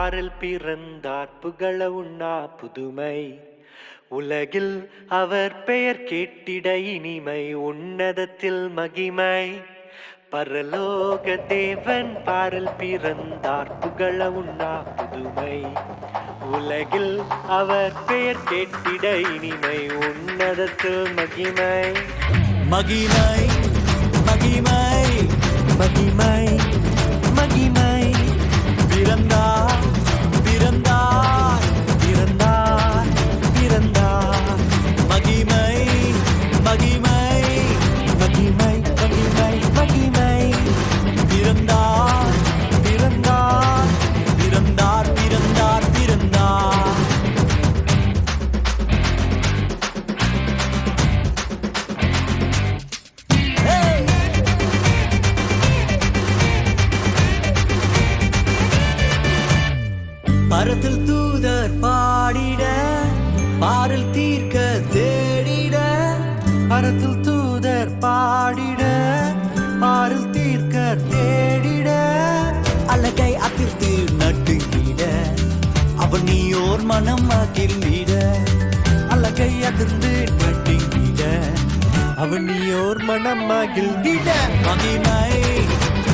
பாரில் பிறந்தார் புகழ உண்ணா புதுமை. உலகில் அவர் பெயர் கேட்டிட இனிமை, உன்னதத்தில் மகிமை. பரலோக தேவன் பாரில் பிறந்தார் புகழ உண்ணா புதுமை. உலகில் அவர் பெயர் கேட்டிட இனிமை, உன்னதத்தில் மகிமை. மகிமை மகிமை மகிமை மகிமை. பிறந்தார் பிறந்தார் பிறந்தார் பிறந்தார். மகிமை மகிமை மகிமை மகிமை மகிமை. பிறந்தார் பிறந்தார் பிறந்தார் பிறந்தார் பிறந்தார். பரத்தில் தூதர் பாடிட, பாரில் தீர்க்க தேடிட. பரத்தில் தூதர் பாடிட, பாரில் தீர்க்க தேடிட. அழகை அதிர்த்து நட்டுங்கிட, அவன் நீயோர் மனம் மகிழ்ந்திட. அழகை அதிர்ந்து நட்டுங்கிட, அவன் நீயோர் மனம் மகிழ்ந்திட. மகிமை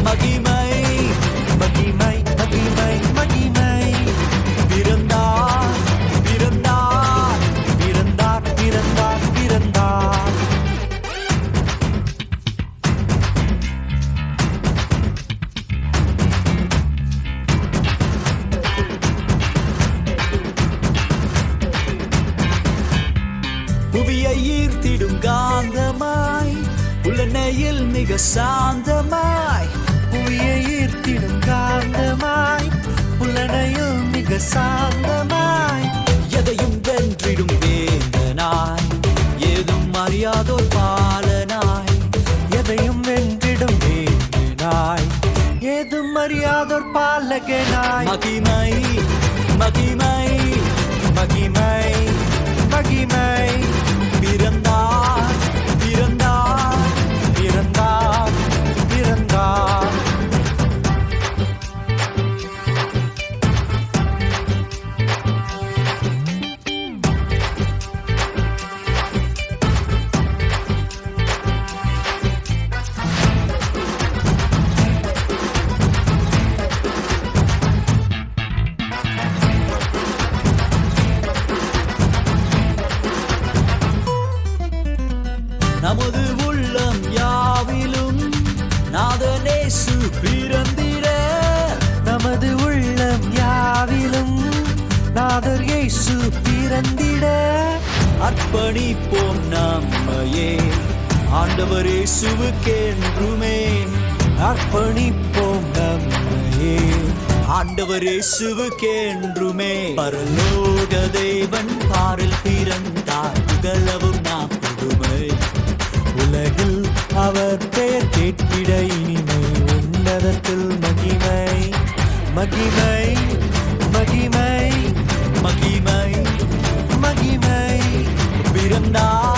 மகிமை மகிமை மகிமை மகிமை. பிறந்தார் பிறந்தார் பிறந்தார் பிறந்தார் பிறந்தார். புவியை ஈர்த்திடும் காந்தமாய், புலனையில் மிக சாந்தமாய். புவியை ஈர்த்திடும் காந்தமாய், புலனையில் மிக சாந்தமாய். எதையும் வென்றிடும் வேந்தனாய், ஏதும் அறியாதோர் பாலனாய். எதையும் வென்றிடும் வேந்தனாய், ஏதும் அறியாதோர் பாலகனாய். மகிமை மகிமை மகிமை மகிமை. பிறந்தார் பிறந்தார் பிறந்தார் பிறந்தார். நமது உள்ளம் யாவிலும் நாதனேசு பிறந்திட. நமது உள்ளம் யாவிலும் நாதர் இயேசு பிறந்திட. அர்ப்பணிப்போம் நம்மையே ஆண்டவர் இயேசுவுக்கென்றுமே. அர்ப்பணிப்போம் நம்மையே ஆண்டவர் இயேசுவுக்கென்றுமே. பரலோக தேவன் பாரில் பிறந்தார் புகழவும் நாம் புதுமை. உலகில் அவர் பெயர் கேட்டிட இனிமை, உன்னதத்தில் மகிமை. மகிமை மகிமை மகிமை மகிமை. பிறந்தார்